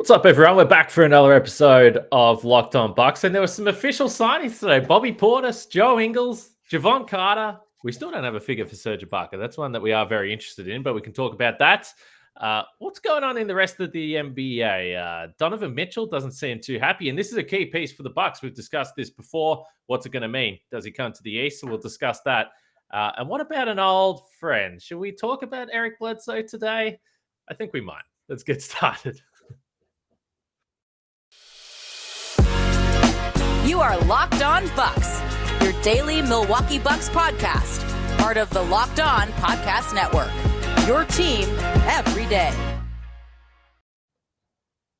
What's up, everyone? We're back for another episode of Locked On Bucks, and there were some official signings today. Bobby Portis, Joe Ingles, Jevon Carter. We still don't have a figure for Serge Ibaka. That's one that we are very interested in, but we can talk about that. What's going on in the rest of the NBA? Donovan Mitchell doesn't seem too happy, and this is a key piece for the Bucks. We've discussed this before. What's it going to mean? Does he come to the East? So we'll discuss that. And what about an old friend? Should we talk about Eric Bledsoe today? I think we might. Let's get started. You are Locked On Bucks, your daily Milwaukee Bucks podcast, part of the Locked On Podcast Network, your team every day.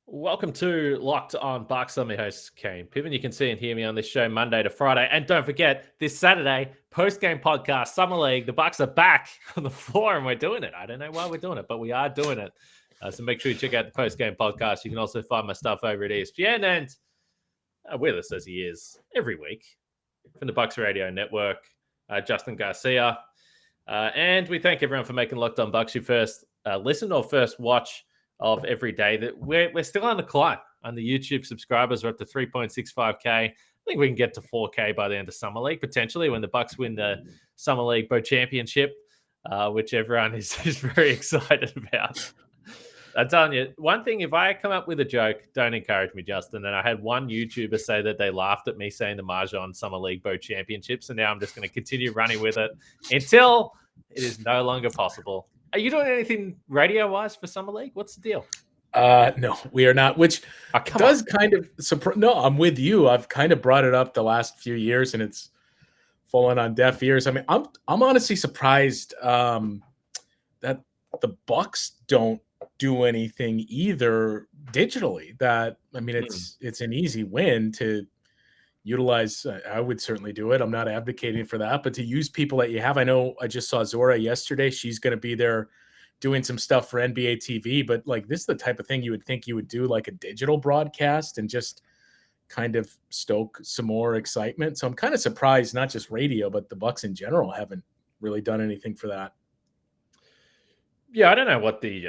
Welcome to Locked On Bucks. I'm your host, Kane Piven. You can see and hear me on this show Monday to Friday. And don't forget, this Saturday, post-game podcast, Summer League. The Bucks are back on the floor and we're doing it. I don't know why we're doing it, but we are doing it. So make sure you check out the post-game podcast. You can also find my stuff over at ESPN and with us as he is every week from the Bucks Radio Network, Justin Garcia. And we thank everyone for making Locked On Bucks your first listen or first watch of every day. That we're still on the climb on the YouTube subscribers. We're up to 3.65K. I think we can get to 4K by the end of Summer League, potentially when the Bucks win the Summer League Bo Championship, which everyone is very excited about. I'm telling you, one thing, if I come up with a joke, don't encourage me, Justin. And I had one YouTuber say that they laughed at me saying the Mahjong Summer League Bo Championships, and now I'm just going to continue running with it until it is no longer possible. Are you doing anything radio-wise for Summer League? What's the deal? No, we are not, which does kind of surprise. No, I'm with you. I've kind of brought it up the last few years, and it's fallen on deaf ears. I mean, I'm honestly surprised that the Bucks don't do anything either digitally. That, I mean, it's an easy win to utilize. I would certainly do it. I'm not advocating for that, but to use people that you have. I know I just saw Zora yesterday. She's going to be there doing some stuff for NBA TV, but like, this is the type of thing you would think you would do, like a digital broadcast, and just kind of stoke some more excitement. So I'm kind of surprised, not just radio, but the Bucks in general haven't really done anything for that. Yeah, I don't know what the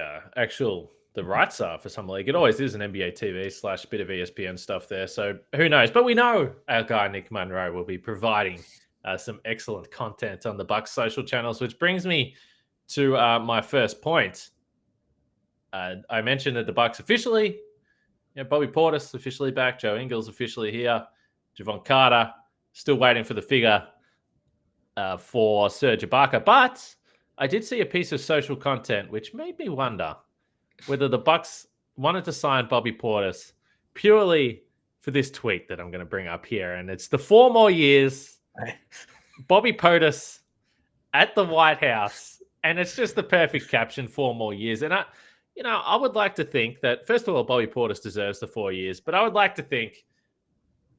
the rights are for Summer League. It always is an NBA TV / bit of ESPN stuff there. So who knows? But we know our guy Nick Monroe will be providing some excellent content on the Bucks social channels, which brings me to my first point. I mentioned that the Bucks officially, Bobby Portis officially back, Joe Ingles officially here, Jevon Carter still waiting for the figure for Serge Ibaka, but I did see a piece of social content which made me wonder whether the Bucks wanted to sign Bobby Portis purely for this tweet that I'm going to bring up here. And it's the 4 more years, Bobby Portis at the White House. And it's just the perfect caption, 4 more years. And I would like to think that, first of all, Bobby Portis deserves the 4 years, but I would like to think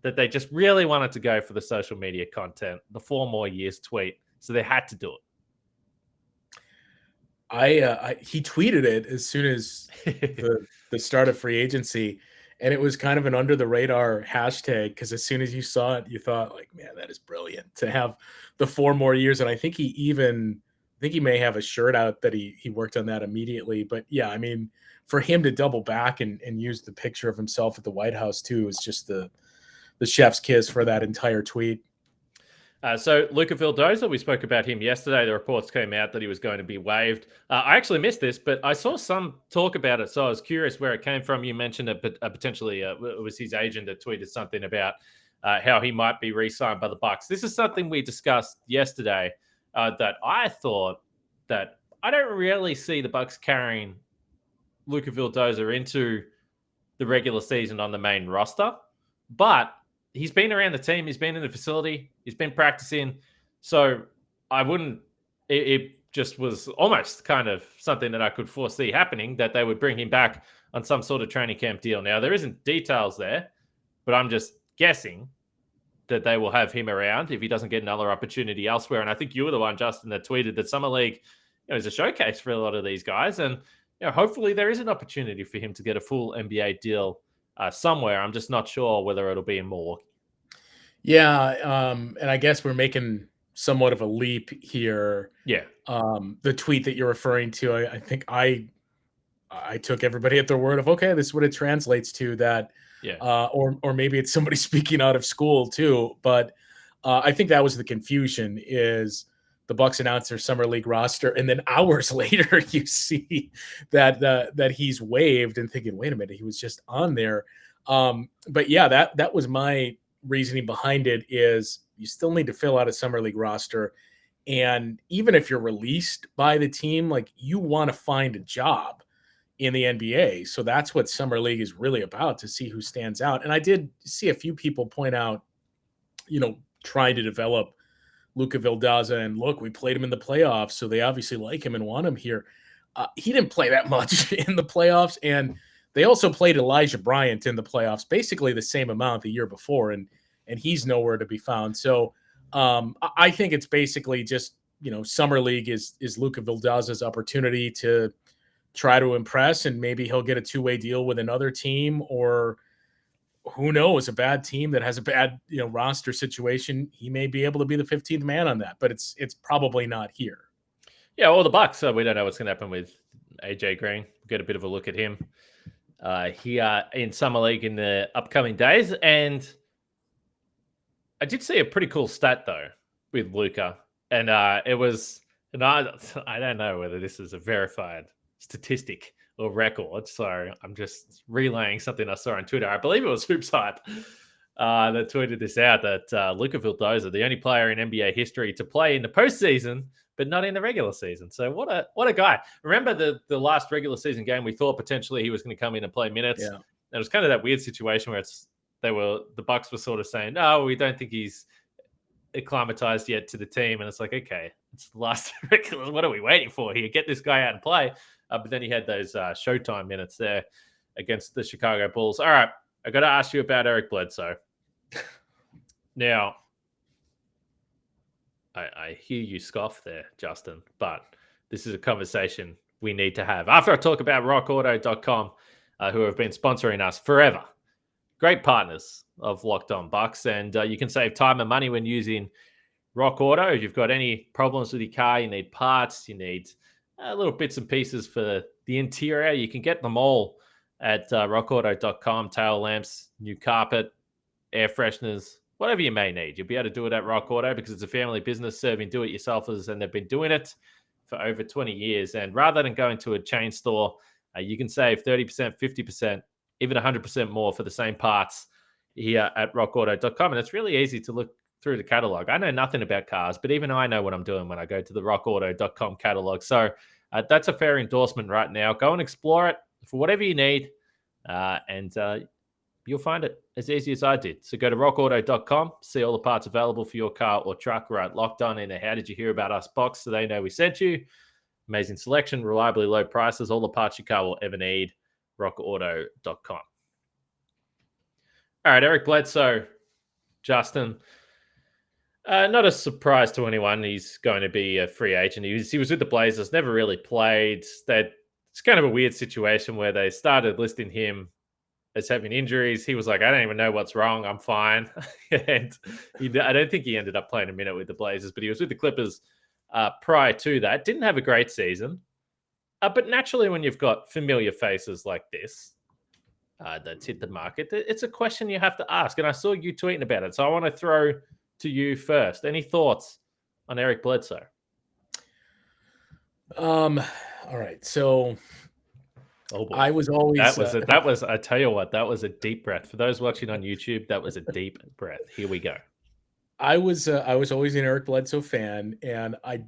that they just really wanted to go for the social media content, the 4 more years tweet. So they had to do it. He tweeted it as soon as the start of free agency, and it was kind of an under the radar hashtag, because as soon as you saw it, you thought, like, man, that is brilliant to have the 4 more years. And I think he may have a shirt out that he worked on that immediately. But yeah, I mean, for him to double back and use the picture of himself at the White House too is just the chef's kiss for that entire tweet. So Luca Vildoza, we spoke about him yesterday. The reports came out that he was going to be waived. I actually missed this, but I saw some talk about it, so I was curious where it came from. You mentioned it, but potentially it was his agent that tweeted something about how he might be re-signed by the Bucks. This is something we discussed yesterday, that I thought that I don't really see the Bucks carrying Luca Vildoza into the regular season on the main roster, but he's been around the team. He's been in the facility. He's been practicing. So I wouldn't – it just was almost kind of something that I could foresee happening, that they would bring him back on some sort of training camp deal. Now, there isn't details there, but I'm just guessing that they will have him around if he doesn't get another opportunity elsewhere. And I think you were the one, Justin, that tweeted that Summer League is a showcase for a lot of these guys. And hopefully there is an opportunity for him to get a full NBA deal somewhere. I'm just not sure whether it'll be in Milwaukee. Yeah, and I guess we're making somewhat of a leap here. Yeah. The tweet that you're referring to, I think I I took everybody at their word of, okay, this is what it translates to, that, or maybe it's somebody speaking out of school too. But I think that was the confusion, is the Bucks announced their summer league roster, and then hours later you see that he's waived, and thinking, wait a minute, he was just on there. But yeah, that was my reasoning behind it, is you still need to fill out a summer league roster. And even if you're released by the team, like, you want to find a job in the NBA. So that's what summer league is really about, to see who stands out. And I did see a few people point out, trying to develop Luca Vildoza, and look, we played him in the playoffs, so they obviously like him and want him here. He didn't play that much in the playoffs, and they also played Elijah Bryant in the playoffs, basically the same amount the year before, and he's nowhere to be found. So I think it's basically just, summer league is Luca Vildoza's opportunity to try to impress, and maybe he'll get a two-way deal with another team, or who knows, a bad team that has a bad, roster situation. He may be able to be the 15th man on that, but it's probably not here. Yeah, well, the Bucks, we don't know what's going to happen with AJ Green. We'll get a bit of a look at him here in Summer League in the upcoming days. And I did see a pretty cool stat, though, with Luca. And it was, and I don't know whether this is a verified statistic or record, so I'm just relaying something I saw on Twitter. I believe it was Hoops Hype that tweeted this out, that Luca Vildoza, the only player in NBA history to play in the postseason, but not in the regular season. So what a guy. Remember the last regular season game, we thought potentially he was going to come in and play minutes. Yeah. It was kind of that weird situation where the Bucks were sort of saying, no, we don't think he's acclimatized yet to the team. And it's like, okay, it's the last regular. What are we waiting for here? Get this guy out and play. But then he had those Showtime minutes there against the Chicago Bulls. All right, I got to ask you about Eric Bledsoe. Now, I hear you scoff there, Justin, but this is a conversation we need to have. After I talk about rockauto.com, who have been sponsoring us forever. Great partners of Locked On Bucks, and you can save time and money when using Rock Auto. If you've got any problems with your car, you need parts, you need little bits and pieces for the interior, you can get them all at rockauto.com. Tail lamps, new carpet, air fresheners, whatever you may need. You'll be able to do it at Rock Auto, because it's a family business serving do-it-yourselfers, and they've been doing it for over 20 years. And rather than going to a chain store, you can save 30%, 50%, even 100% more for the same parts here at rockauto.com. And it's really easy to look through the catalog. I know nothing about cars, but even I know what I'm doing when I go to the rockauto.com catalog. So that's a fair endorsement right now. Go and explore it for whatever you need, and you'll find it as easy as I did. So go to rockauto.com, see all the parts available for your car or truck. Right, Locked On in the How Did You Hear About Us box, so they know we sent you. Amazing selection, reliably low prices, all the parts your car will ever need. rockauto.com. All right, Eric Bledsoe, Justin. Not a surprise to anyone. He's going to be a free agent. He was with the Blazers, never really played. It's kind of a weird situation where they started listing him as having injuries. He was like, I don't even know what's wrong. I'm fine. And I don't think he ended up playing a minute with the Blazers, but he was with the Clippers prior to that. Didn't have a great season. But naturally, when you've got familiar faces like this that's hit the market, it's a question you have to ask. And I saw you tweeting about it, so I want to throw to you first. Any thoughts on Eric Bledsoe? All right. So I was always that was I tell you what, that was a deep breath. For those watching on YouTube, that was a deep breath. Here we go. I was always an Eric Bledsoe fan, and I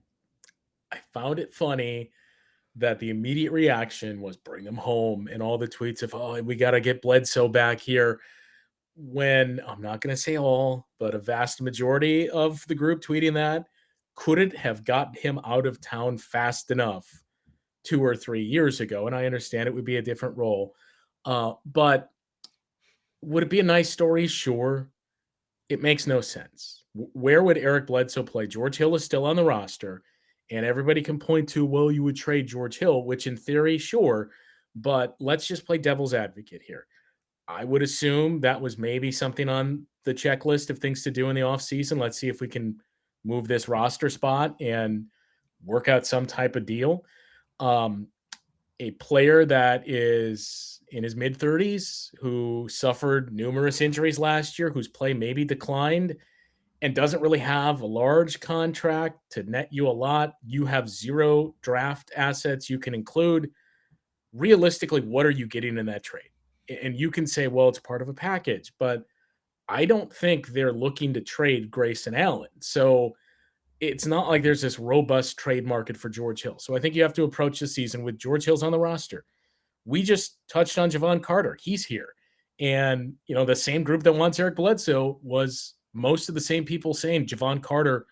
found it funny that the immediate reaction was bring him home, and all the tweets of, oh, we got to get Bledsoe back here. When I'm not going to say all, but a vast majority of the group tweeting that couldn't have gotten him out of town fast enough 2 or 3 years ago. And I understand it would be a different role. But would it be a nice story? Sure. It makes no sense. Where would Eric Bledsoe play? George Hill is still on the roster, and everybody can point to, well, you would trade George Hill, which in theory, sure. But let's just play devil's advocate here. I would assume that was maybe something on the checklist of things to do in the offseason. Let's see if we can move this roster spot and work out some type of deal. a player that is in his mid-30s who suffered numerous injuries last year, whose play maybe declined, and doesn't really have a large contract to net you a lot. You have 0 draft assets you can include. Realistically, what are you getting in that trade? And you can say, well, it's part of a package, but I don't think they're looking to trade Grayson Allen. So it's not like there's this robust trade market for George Hill. So I think you have to approach the season with George Hill's on the roster. We just touched on Jevon Carter. He's here. And, the same group that wants Eric Bledsoe was most of the same people saying Jevon Carter,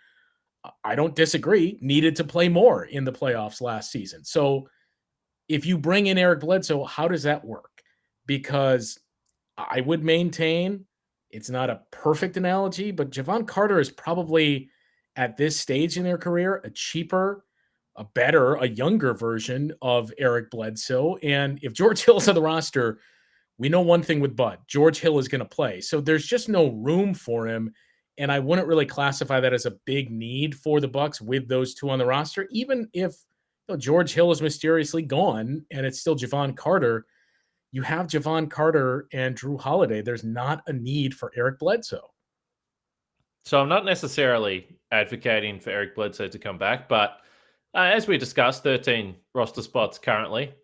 I don't disagree, needed to play more in the playoffs last season. So if you bring in Eric Bledsoe, how does that work? Because I would maintain it's not a perfect analogy, but Jevon Carter is probably at this stage in their career a cheaper, a better, a younger version of Eric Bledsoe. And if George Hill's on the roster, we know one thing with Bud, George Hill is going to play. So there's just no room for him. And I wouldn't really classify that as a big need for the Bucks with those two on the roster, even if George Hill is mysteriously gone and it's still Jevon Carter. You have Jevon Carter and Drew Holiday. There's not a need for Eric Bledsoe. So I'm not necessarily advocating for Eric Bledsoe to come back, but as we discussed, 13 roster spots currently.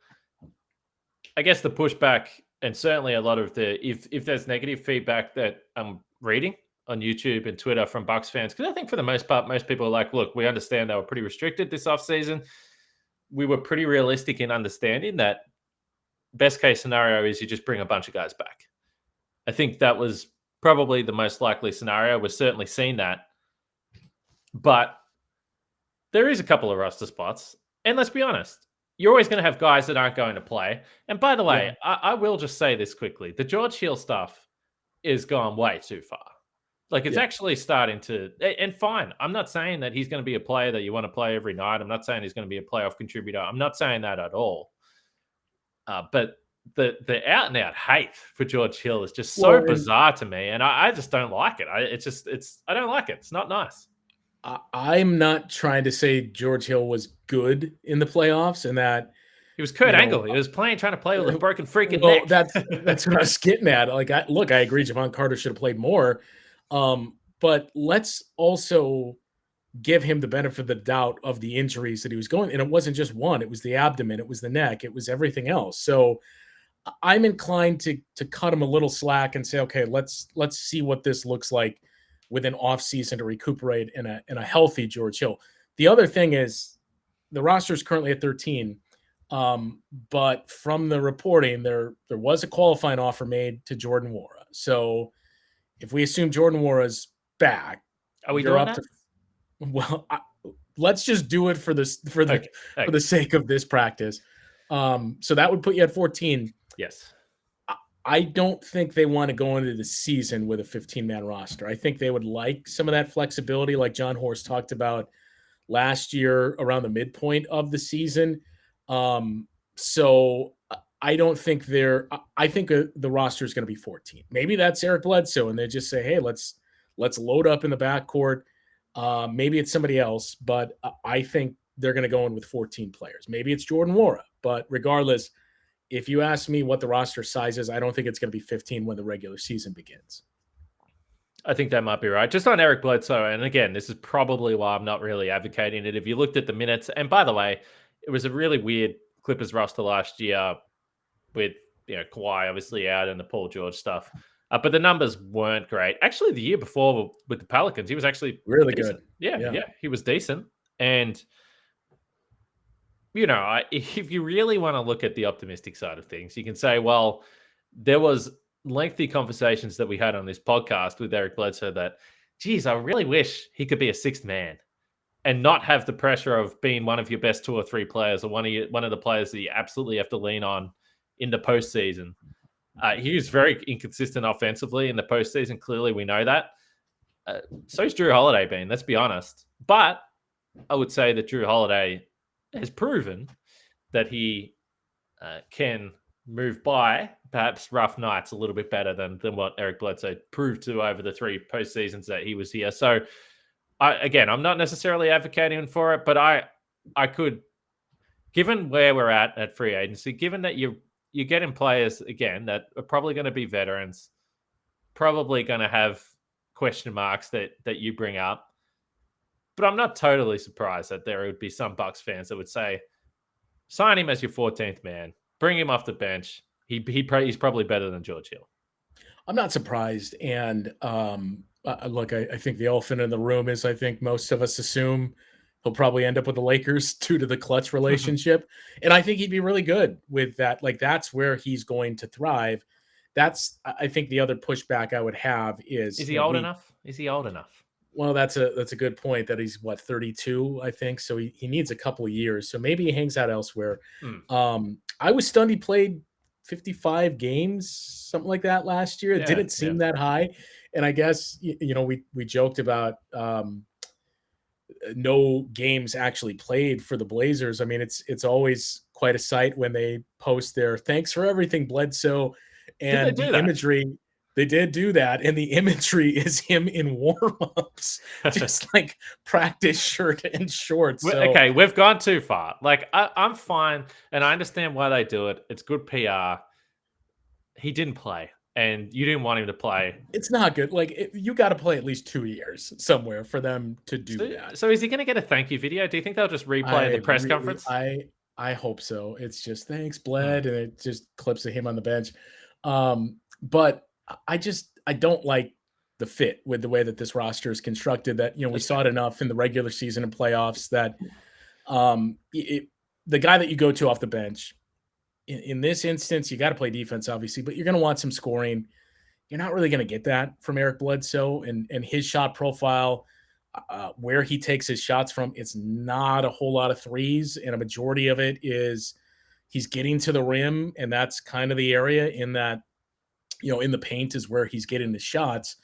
I guess the pushback, and certainly a lot of if there's negative feedback that I'm reading on YouTube and Twitter from Bucks fans, because I think for the most part, most people are like, look, we understand they were pretty restricted this offseason. We were pretty realistic in understanding that best case scenario is you just bring a bunch of guys back. I think that was probably the most likely scenario. We're certainly seeing that. But there is a couple of roster spots. And let's be honest, you're always going to have guys that aren't going to play. And by the way, I will just say this quickly. The George Hill stuff is gone way too far. Like, it's actually starting to, and fine. I'm not saying that he's going to be a player that you want to play every night. I'm not saying he's going to be a playoff contributor. I'm not saying that at all. But the out and out hate for George Hill is just so bizarre to me, and I just don't like it. I don't like it. It's not nice. I'm not trying to say George Hill was good in the playoffs and that he was Kurt Angle. He was trying to play with a broken freaking neck. That's what I was getting at. Like, I agree. Jevon Carter should have played more, but let's also give him the benefit of the doubt of the injuries that he was going. And it wasn't just one. It was the abdomen. It was the neck. It was everything else. So I'm inclined to cut him a little slack and say, okay, let's see what this looks like with an offseason to recuperate in a healthy George Hill. The other thing is the roster is currently at 13. But from the reporting, there was a qualifying offer made to Jordan Nwora. So if we assume Jordan Nwora's back, are we doing that? Let's just do it for the sake of this practice. So that would put you at 14. Yes. I don't think they want to go into the season with a 15-man roster. I think they would like some of that flexibility, like John Horst talked about last year around the midpoint of the season. So I don't think I think the roster is going to be 14. Maybe that's Eric Bledsoe, and they just say, hey, let's load up in the backcourt. Maybe it's somebody else, but I think they're going to go in with 14 players. Maybe it's Jordan Nwora, but regardless, if you ask me what the roster size is, I don't think it's going to be 15 when the regular season begins. I think that might be right. Just on Eric Bledsoe, and again, this is probably why I'm not really advocating it. If you looked at the minutes, and by the way, it was a really weird Clippers roster last year with Kawhi obviously out and the Paul George stuff. But the numbers weren't great. Actually, the year before with the Pelicans, he was actually really decent. good. Yeah, he was decent. And, if you really want to look at the optimistic side of things, you can say, well, there was lengthy conversations that we had on this podcast with Eric Bledsoe that, geez, I really wish he could be a sixth man and not have the pressure of being one of your best 2 or 3 players or one of the players that you absolutely have to lean on in the postseason. He was very inconsistent offensively in the postseason. Clearly, we know that. So's Drew Holiday been, let's be honest. But I would say that Drew Holiday has proven that he can move by perhaps rough nights a little bit better than what Eric Bledsoe proved to over the 3 postseasons that he was here. So, I'm not necessarily advocating for it, but I could given where we're at free agency, given that you're getting players again that are probably going to be veterans, probably going to have question marks that you bring up. But I'm not totally surprised that there would be some Bucks fans that would say, sign him as your 14th man, bring him off the bench. He's probably better than George Hill. I'm not surprised. And look, I think the elephant in the room is I think most of us assume he'll probably end up with the Lakers due to the clutch relationship. And I think he'd be really good with that. Like, that's where he's going to thrive. That's, I think, the other pushback I would have is he old enough? Is he old enough? Well, that's a good point that he's 32, I think. So he needs a couple of years. So maybe he hangs out elsewhere. I was stunned he played 55 games, something like that last year. It didn't seem that high. And I guess, we joked about no games actually played for the Blazers. I mean, it's always quite a sight when they post their thanks for everything, Bledsoe, and the imagery. They did do that, and the imagery is him in warm-ups, just like practice shirt and shorts. So. Okay, we've gone too far. Like, I'm fine, and I understand why they do it. It's good PR. He didn't play, and you didn't want him to play. It's not good. Like, you got to play at least 2 years somewhere for them to do that. So is he going to get a thank you video? Do you think they'll just replay the press conference? I hope so. It's just, thanks, Bled, and it just clips of him on the bench. But I don't like the fit with the way that this roster is constructed. That we saw it enough in the regular season and playoffs that the guy that you go to off the bench in this instance, you got to play defense, obviously, but you're going to want some scoring. You're not really going to get that from Eric Bledsoe and his shot profile, where he takes his shots from. It's not a whole lot of threes, and a majority of it is he's getting to the rim, and that's kind of the area in that. In the paint is where he's getting the shots.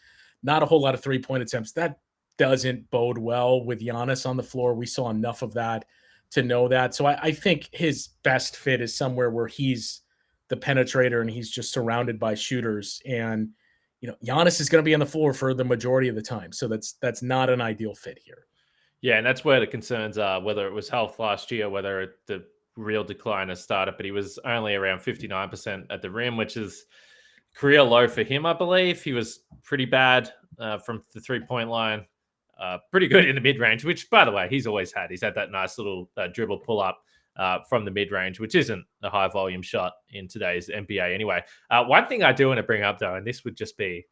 Not a whole lot of three-point attempts. That doesn't bode well with Giannis on the floor. We saw enough of that to know that. So I think his best fit is somewhere where he's the penetrator and he's just surrounded by shooters. And, Giannis is going to be on the floor for the majority of the time. So that's not an ideal fit here. Yeah, and that's where the concerns are, whether it was health last year, whether the real decline has started, but he was only around 59% at the rim, which is career low for him, I believe. He was pretty bad from the three-point line, pretty good in the mid-range, which, by the way, he's always had. He's had that nice little dribble pull-up from the mid-range, which isn't a high-volume shot in today's NBA anyway. One thing I do want to bring up, though, and this would just be,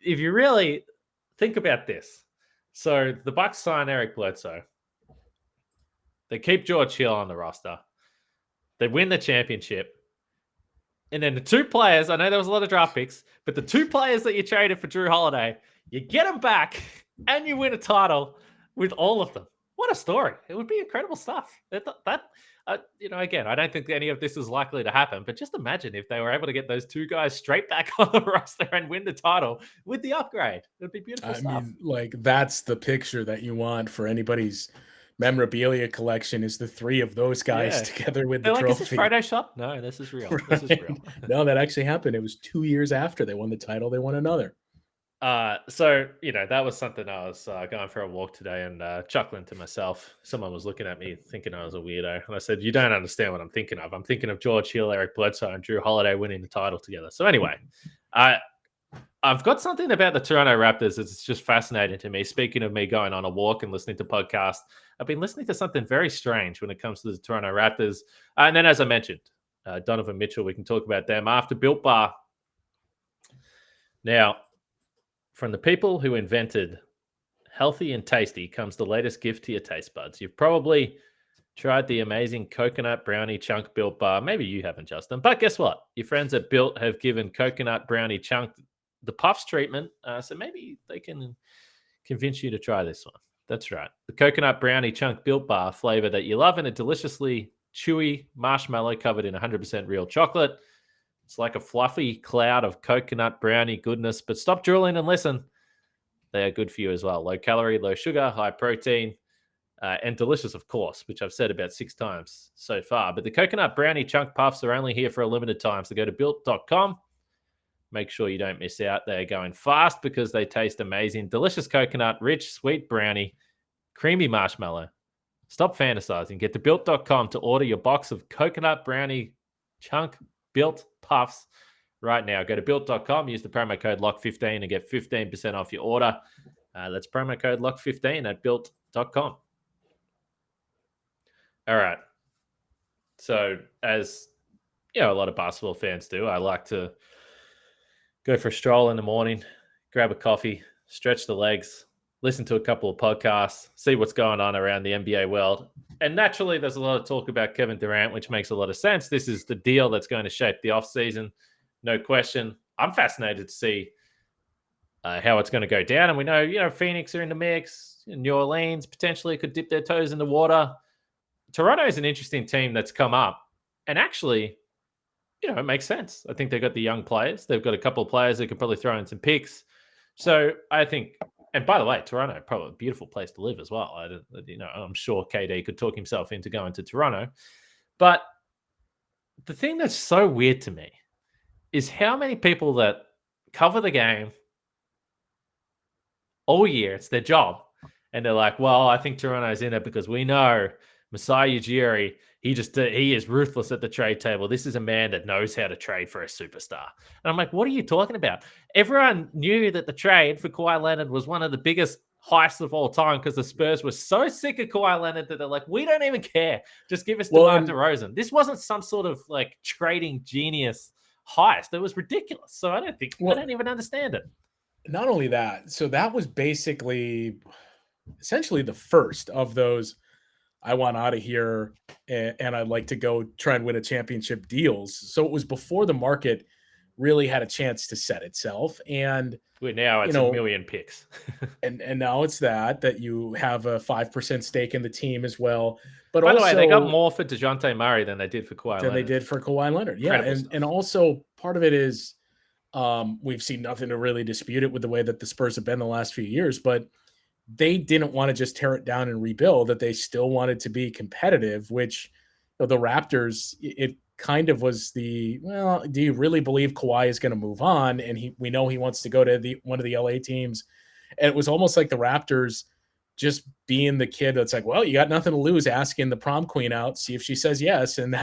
if you really think about this. So the Bucks sign Eric Bledsoe. They keep George Hill on the roster. They win the championship. And then the two players, I know there was a lot of draft picks, but the two players that you traded for Drew Holiday, you get them back and you win a title with all of them. What a story. It would be incredible stuff. Again, I don't think any of this is likely to happen, but just imagine if they were able to get those two guys straight back on the roster and win the title with the upgrade. It would be beautiful stuff. I mean, that's the picture that you want for anybody's memorabilia collection is the three of those guys together with the trophy. Is this Photoshop? No, this is real. Right. This is real. No, that actually happened. It was 2 years after they won the title. They won another. So that was something I was going for a walk today and chuckling to myself. Someone was looking at me thinking I was a weirdo. And I said, you don't understand what I'm thinking of. I'm thinking of George Hill, Eric Bledsoe, and Drew Holiday winning the title together. So anyway, I've got something about the Toronto Raptors that's just fascinating to me. Speaking of me going on a walk and listening to podcasts, I've been listening to something very strange when it comes to the Toronto Raptors. And then, as I mentioned, Donovan Mitchell, we can talk about them after Built Bar. Now, from the people who invented healthy and tasty comes the latest gift to your taste buds. You've probably tried the amazing coconut brownie chunk Built Bar. Maybe you haven't, Justin. But guess what? Your friends at Built have given coconut brownie chunk the Puffs treatment. So maybe they can convince you to try this one. That's right. The coconut brownie chunk Built Bar flavor that you love in a deliciously chewy marshmallow covered in 100% real chocolate. It's like a fluffy cloud of coconut brownie goodness, but stop drooling and listen. They are good for you as well. Low calorie, low sugar, high protein, and delicious, of course, which I've said about 6 times so far. But the coconut brownie chunk puffs are only here for a limited time. So go to built.com. Make sure you don't miss out. They're going fast because they taste amazing. Delicious coconut, rich, sweet brownie, creamy marshmallow, Stop fantasizing. Get to built.com to order your box of coconut brownie chunk built puffs right now. Go to built.com, use the promo code LOCK15 and get 15% off your order. That's promo code LOCK15 at built.com. All right. So, as a lot of basketball fans do, I like to go for a stroll in the morning, grab a coffee, stretch the legs, listen to a couple of podcasts, see what's going on around the NBA world. And naturally, there's a lot of talk about Kevin Durant, which makes a lot of sense. This is the deal that's going to shape the offseason, no question. I'm fascinated to see how it's going to go down. And we know, Phoenix are in the mix. New Orleans potentially could dip their toes in the water. Toronto is an interesting team that's come up. And actually, it makes sense. I think they've got the young players. They've got a couple of players that could probably throw in some picks. So I think, and by the way, Toronto, probably a beautiful place to live as well. I'm sure KD could talk himself into going to Toronto. But the thing that's so weird to me is how many people that cover the game all year, it's their job, and they're like, well, I think Toronto's in it because we know Masai Ujiri, he is ruthless at the trade table. This is a man that knows how to trade for a superstar. And I'm like, what are you talking about? Everyone knew that the trade for Kawhi Leonard was one of the biggest heists of all time because the Spurs were so sick of Kawhi Leonard that they're like, we don't even care. Just give us DeMar DeRozan. This wasn't some sort of like trading genius heist. It was ridiculous. So I don't even understand it. Not only that, so that was basically essentially the first of those I want out of here and I'd like to go try and win a championship deals. So it was before the market really had a chance to set itself. And now it's a million picks. and now it's that you have a 5% stake in the team as well. But by also, the way, they got more for DeJounte Murray than they did for Kawhi Leonard. Yeah. And also part of it is we've seen nothing to really dispute it with the way that the Spurs have been the last few years, but they didn't want to just tear it down and rebuild, that they still wanted to be competitive, which the Raptors, it kind of was do you really believe Kawhi is going to move on? And we know he wants to go to one of the LA teams. And it was almost like the Raptors just being the kid that's like, well, you got nothing to lose, asking the prom queen out, see if she says yes. And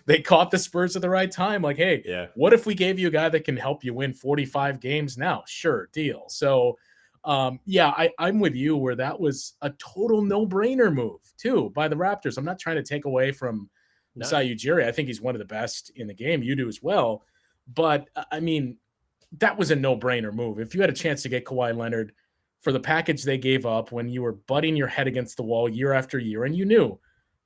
they caught the Spurs at the right time. Like, hey, What if we gave you a guy that can help you win 45 games now? Sure, deal. So, I'm with you where that was a total no-brainer move too by the Raptors. I'm not trying to take away from Masai Ujiri. I think he's one of the best in the game. You do as well. But I mean, that was a no-brainer move. If you had a chance to get Kawhi Leonard for the package they gave up when you were butting your head against the wall year after year, and you knew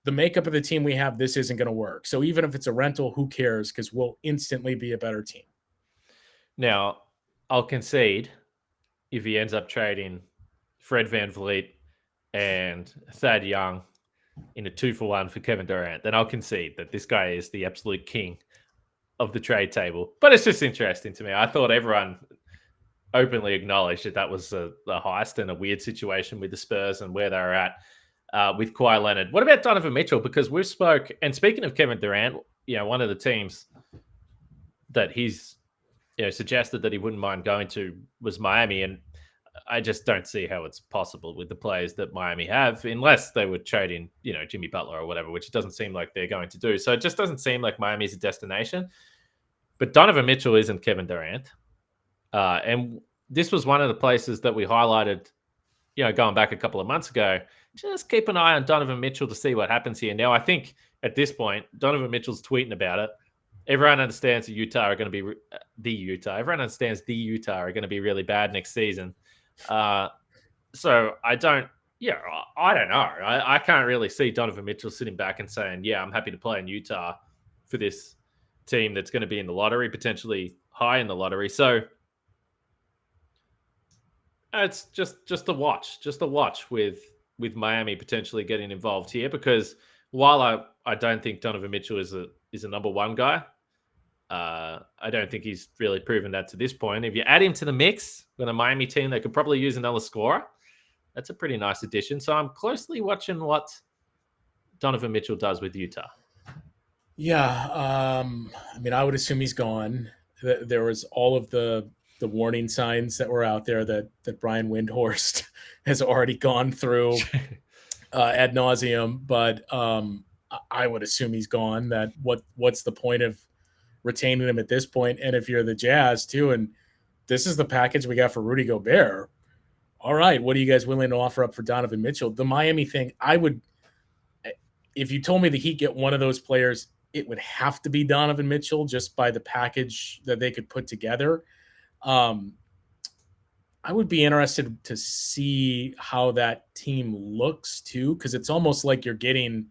the makeup of the team we have, this isn't going to work. So even if it's a rental, who cares? Because we'll instantly be a better team. Now, I'll concede if he ends up trading Fred VanVleet and Thad Young in a 2-for-1 for Kevin Durant, then I'll concede that this guy is the absolute king of the trade table. But it's just interesting to me. I thought everyone openly acknowledged that was a heist and a weird situation with the Spurs and where they're at with Kawhi Leonard. What about Donovan Mitchell? Because we've and speaking of Kevin Durant, one of the teams that he's suggested that he wouldn't mind going to was Miami, and I just don't see how it's possible with the players that Miami have, unless they would trade in, Jimmy Butler or whatever, which it doesn't seem like they're going to do. So it just doesn't seem like Miami's a destination. But Donovan Mitchell isn't Kevin Durant. And this was one of the places that we highlighted, going back a couple of months ago. Just keep an eye on Donovan Mitchell to see what happens here. Now, I think at this point, Donovan Mitchell's tweeting about it. Everyone understands that Utah are going to be Everyone understands the Utah are going to be really bad next season. So I don't know. I can't really see Donovan Mitchell sitting back and saying, I'm happy to play in Utah for this team that's going to be in the lottery, potentially high in the lottery. So it's just a watch with Miami potentially getting involved here, because while I don't think Donovan Mitchell is a number one guy, I don't think he's really proven that to this point. If you add him to the mix with a Miami team that could probably use another scorer, that's a pretty nice addition. So I'm closely watching what Donovan Mitchell does with Utah. Yeah, I would assume he's gone. There was all of the warning signs that were out there that Brian Windhorst has already gone through. ad nauseum, but I would assume he's gone. That what's the point of retaining him at this point? And if you're the Jazz too, and this is the package we got for Rudy Gobert, all right, what are you guys willing to offer up for Donovan Mitchell? The Miami thing, I would, if you told me the Heat get one of those players, it would have to be Donovan Mitchell just by the package that they could put together. I would be interested to see how that team looks too, because it's almost like you're getting,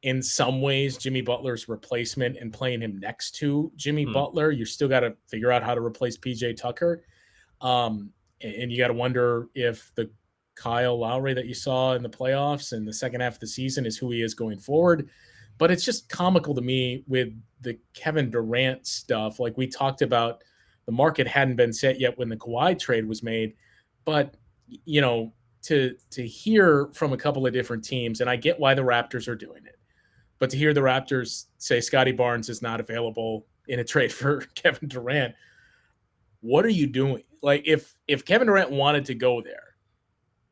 in some ways, Jimmy Butler's replacement and playing him next to Jimmy Butler. You still got to figure out how to replace PJ Tucker. And you got to wonder if the Kyle Lowry that you saw in the playoffs and the second half of the season is who he is going forward. But it's just comical to me with the Kevin Durant stuff. Like we talked about, the market hadn't been set yet when the Kawhi trade was made. But, you know, to hear from a couple of different teams, and I get why the Raptors are doing it, but to hear the Raptors say Scotty Barnes is not available in a trade for Kevin Durant, what are you doing? Like if Kevin Durant wanted to go there,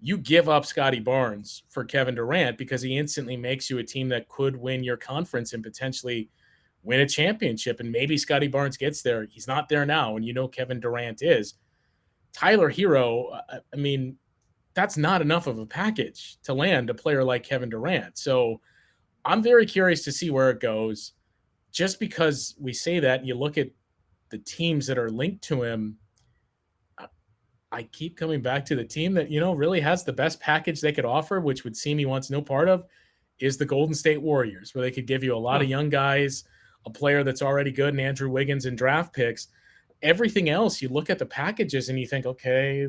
you give up Scotty Barnes for Kevin Durant because he instantly makes you a team that could win your conference and potentially win a championship. And maybe Scotty Barnes gets there. He's not there now. And you know Kevin Durant is. Tyler Hero, I mean, that's not enough of a package to land a player like Kevin Durant. So I'm very curious to see where it goes. Just because we say that and you look at the teams that are linked to him, I keep coming back to the team that, you know, really has the best package they could offer, which would seem he wants no part of, is the Golden State Warriors, where they could give you a lot of young guys, a player that's already good, and Andrew Wiggins and draft picks. Everything else, you look at the packages and you think, okay,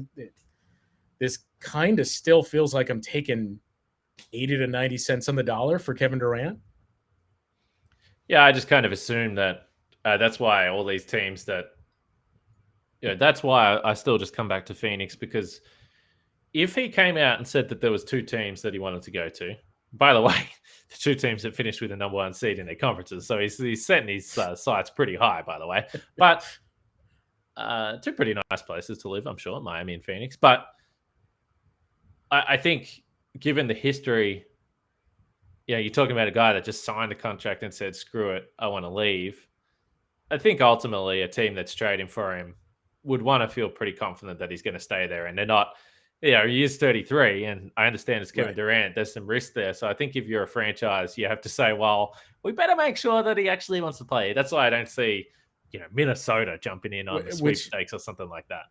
this kind of still feels like I'm taking 80 to 90 cents on the dollar for Kevin Durant. Yeah, I just kind of assume that that's why all these teams that, you know, that's why I still just come back to Phoenix, because if he came out and said that there was two teams that he wanted to go to, by the way, the two teams that finished with the number one seed in their conferences, so he's setting his sights pretty high, by the way. But two pretty nice places to live, I'm sure, Miami and Phoenix. But I think given the history, you know, you're talking about a guy that just signed a contract and said, screw it, I want to leave. I think ultimately a team that's trading for him would want to feel pretty confident that he's going to stay there. And they're not, you know, he is 33, and I understand it's Kevin Durant. There's some risk there. So I think if you're a franchise, you have to say, well, we better make sure that he actually wants to play. That's why I don't see, you know, Minnesota jumping in on the sweepstakes or something like that.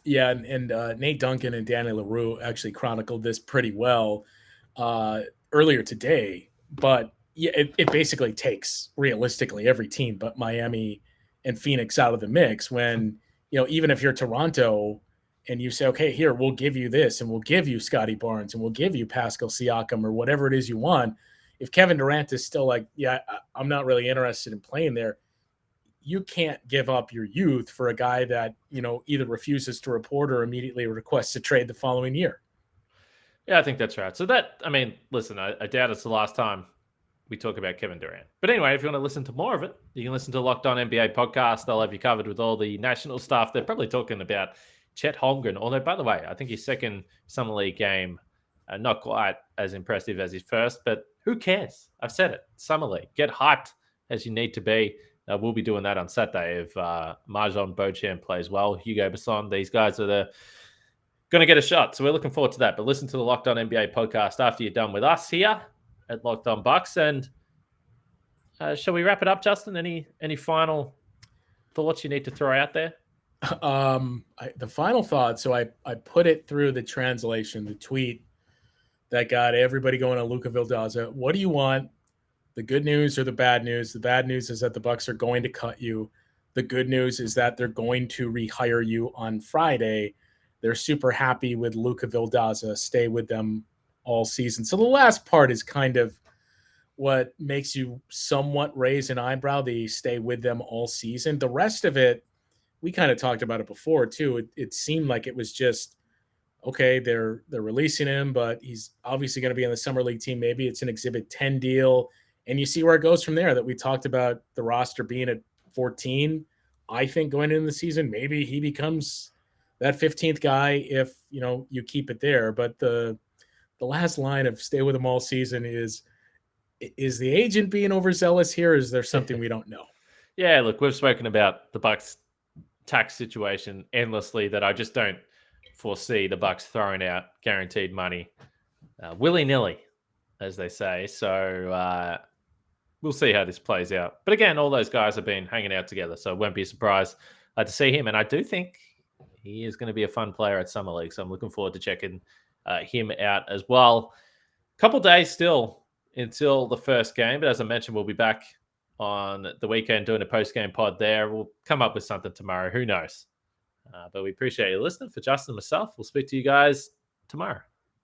Yeah, and Nate Duncan and Danny LaRue actually chronicled this pretty well earlier today. But yeah, it basically takes realistically every team but Miami and Phoenix out of the mix when, you know, even if you're Toronto and you say, okay, here, we'll give you this and we'll give you Scotty Barnes and we'll give you Pascal Siakam or whatever it is you want. If Kevin Durant is still like, yeah, I'm not really interested in playing there, you can't give up your youth for a guy that, you know, either refuses to report or immediately requests a trade the following year. Yeah, I think that's right. So that, I mean, listen, I doubt it's the last time we talk about Kevin Durant. But anyway, if you want to listen to more of it, you can listen to Locked On NBA podcast. They'll have you covered with all the national stuff. They're probably talking about Chet Holmgren, although, by the way, I think his second Summer League game, not quite as impressive as his first, but who cares? I've said it. Summer League. Get hyped as you need to be. We'll be doing that on Saturday if Marjon Beauchamp plays well. Hugo Besson, these guys are going to get a shot. So we're looking forward to that. But listen to the Locked On NBA podcast after you're done with us here at Locked On Bucks. And shall we wrap it up, Justin? Any final thoughts you need to throw out there? The final thought, so I put it through the translation, the tweet that got everybody going on Luca Vildoza. What do you want? The good news or the bad news? The bad news is that the Bucks are going to cut you. The good news is that they're going to rehire you on Friday. They're super happy with Luca Vildoza. Stay with them all season. So the last part is kind of what makes you somewhat raise an eyebrow. They stay with them all season. The rest of it, we kind of talked about it before too. It seemed like it was just, okay, they're releasing him, but he's obviously going to be on the Summer League team. Maybe it's an Exhibit 10 deal. And you see where it goes from there, that we talked about the roster being at 14. I think going into the season, maybe he becomes that 15th guy if, you know, you keep it there. But the the last line of stay with him all season is the agent being overzealous here? Or is there something we don't know? Yeah, look, we've spoken about the Bucks tax situation endlessly that I just don't foresee the Bucks throwing out guaranteed money willy-nilly, as they say. So we'll see how this plays out. But again, all those guys have been hanging out together, so it won't be a surprise to see him. And I do think he is going to be a fun player at Summer League, so I'm looking forward to checking him out as well. Couple days still until the first game, but as I mentioned, we'll be back on the weekend doing a post-game pod there. We'll come up with something tomorrow. Who knows? But we appreciate you listening. For Justin and myself, we'll speak to you guys tomorrow.